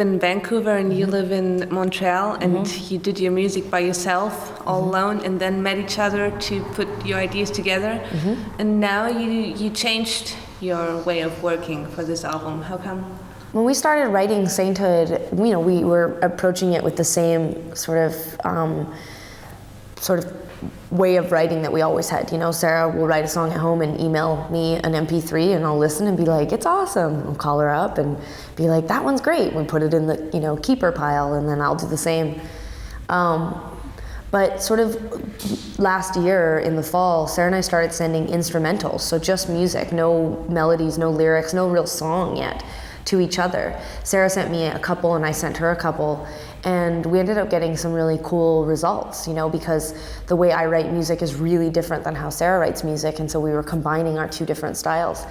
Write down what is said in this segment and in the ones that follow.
In Vancouver and you live in Montreal, and you did your music by yourself, all alone, and then met each other to put your ideas together. And now you changed your way of working for this album. How come? When we started writing Sainthood, we were approaching it with the same sort of way of writing that we always had. Sara will write a song at home and email me an MP3, and I'll listen and be like, it's awesome. I'll call her up and be like, that one's great. We put it in the keeper pile, and then I'll do the same. But sort of last year in the fall, Sara and I started sending instrumentals, so just music, no melodies, no lyrics, no real song yet, to each other. Sara sent me a couple and I sent her a couple, and we ended up getting some really cool results, because the way I write music is really different than how Sara writes music, and so we were combining our two different styles.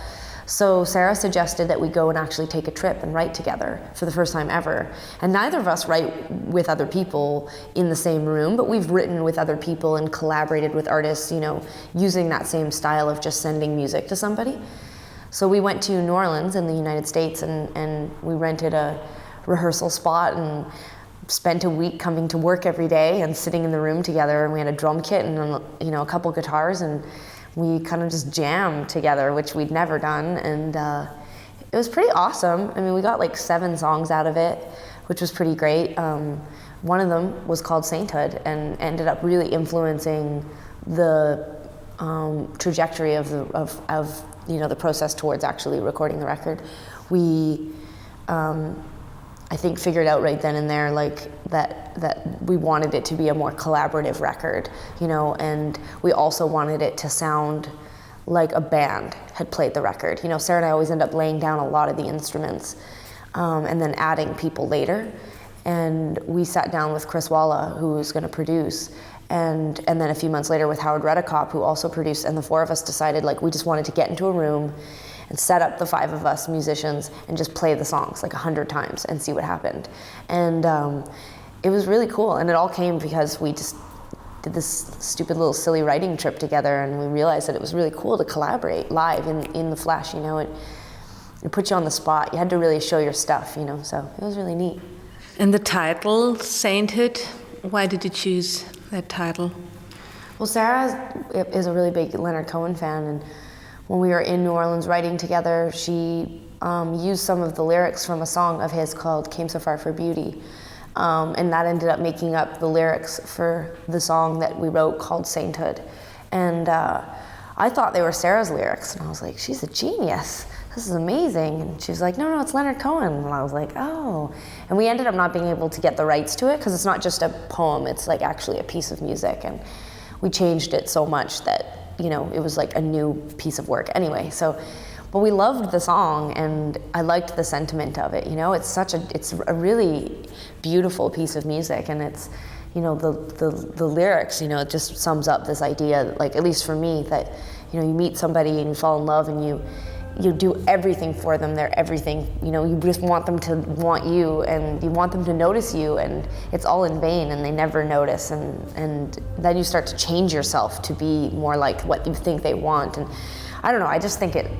So Sara suggested that we go and actually take a trip and write together for the first time ever. And neither of us write with other people in the same room, but we've written with other people and collaborated with artists, using that same style of just sending music to somebody. So we went to New Orleans in the United States, and we rented a rehearsal spot and spent a week coming to work every day and sitting in the room together, and we had a drum kit and a couple guitars, and we kind of just jammed together, which we'd never done, and it was pretty awesome. I mean, we got like 7 songs out of it, which was pretty great. One of them was called Sainthood and ended up really influencing the trajectory of the process towards actually recording the record. We I think figured out right then and there that we wanted it to be a more collaborative record, and we also wanted it to sound like a band had played the record. Sara and I always end up laying down a lot of the instruments and then adding people later. And we sat down with Chris Walla, who was going to produce, and then a few months later with Howard Redekop, who also produced, and the 4 of us decided we just wanted to get into a room and set up the 5 of us musicians and just play the songs 100 times and see what happened. And it was really cool, and it all came because we just did this stupid little silly writing trip together, and we realized that it was really cool to collaborate live in the flesh. It put you on the spot. You had to really show your stuff, so it was really neat. And the title, Sainthood, why did you choose that title? Well, Sara is a really big Leonard Cohen fan, and when we were in New Orleans writing together, she used some of the lyrics from a song of his called Came So Far for Beauty. And that ended up making up the lyrics for the song that we wrote called Sainthood. And I thought they were Sara's lyrics, and I was like, she's a genius. This is amazing. And she was like, no, it's Leonard Cohen. And I was like, oh. And we ended up not being able to get the rights to it because it's not just a poem, it's actually a piece of music. And we changed it so much that it was a new piece of work anyway. But we loved the song, and I liked the sentiment of it. It's a really beautiful piece of music, and it's, the lyrics, it just sums up this idea, at least for me, that, you meet somebody and you fall in love and you do everything for them. They're everything. You just want them to want you, and you want them to notice you, and it's all in vain, and they never notice. And then you start to change yourself to be more like what you think they want. And I don't know. I just think it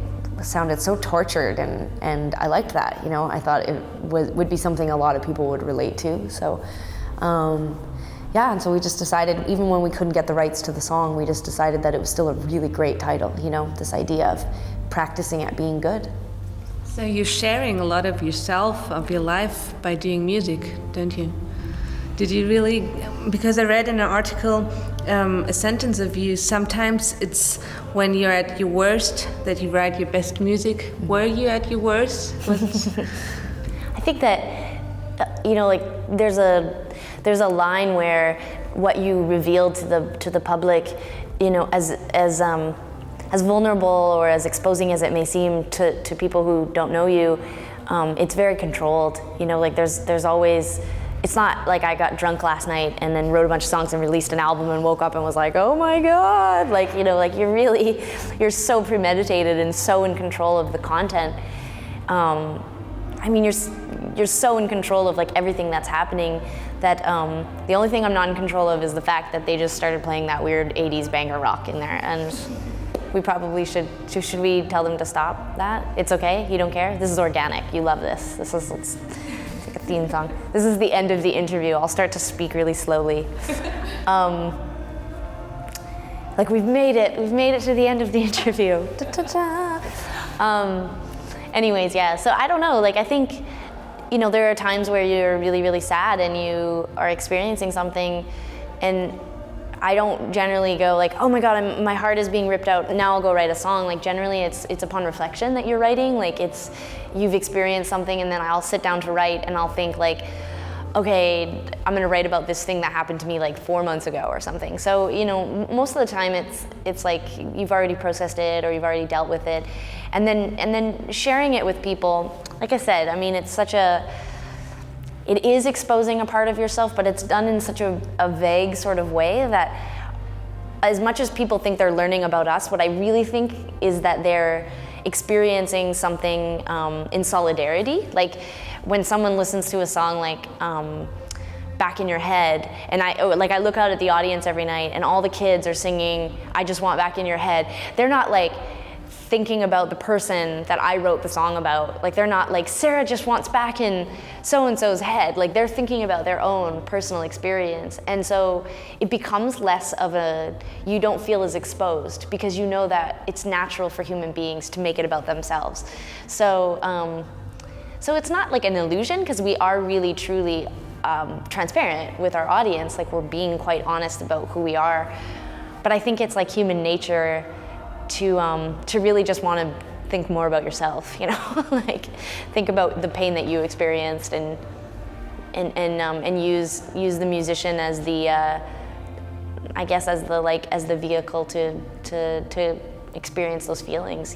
sounded so tortured, and I liked that. I thought it would be something a lot of people would relate to. So, and so we just decided, even when we couldn't get the rights to the song, we just decided that it was still a really great title. This idea of practicing at being good. So you're sharing a lot of yourself, of your life, by doing music, don't you? Did you really, because I read in an article a sentence of you, sometimes it's when you're at your worst that you write your best music. Were you at your worst? I think that, there's a line where what you reveal to the public, as vulnerable or as exposing as it may seem to people who don't know you, it's very controlled. There's always, it's not like I got drunk last night and then wrote a bunch of songs and released an album and woke up and was like, oh my God, you're so premeditated and so in control of the content. You're so in control of everything that's happening that the only thing I'm not in control of is the fact that they just started playing that weird 80s banger rock in there, and we probably should we tell them to stop that? It's okay? You don't care? This is organic. You love this. like a theme song. This is the end of the interview. I'll start to speak really slowly. Like we've made it to the end of the interview. Anyways, yeah, so I don't know, like I think, you know, there are times where you're really, really sad and you are experiencing something, and I don't generally go like, oh my God, my heart is being ripped out, now I'll go write a song. Like generally it's upon reflection that you're writing, like you've experienced something and then I'll sit down to write and I'll think like, okay, I'm gonna write about this thing that happened to me like 4 months ago or something. So, you know, most of the time it's like you've already processed it or you've already dealt with it. And then sharing it with people, like I said, I mean, it is exposing a part of yourself, but it's done in such a vague sort of way that as much as people think they're learning about us, what I really think is that they're experiencing something in solidarity. Like when someone listens to a song like Back in Your Head, and I look out at the audience every night and all the kids are singing I Just Want Back in Your Head, they're not like thinking about the person that I wrote the song about. Like they're not like, Sara just wants back in so-and-so's head. Like they're thinking about their own personal experience. And so it becomes less of you don't feel as exposed because you know that it's natural for human beings to make it about themselves. So it's not like an illusion because we are really truly transparent with our audience. Like we're being quite honest about who we are. But I think it's like human nature to really just want to think more about yourself, you know, like think about the pain that you experienced and use the musician as the I guess as the vehicle to experience those feelings, you know.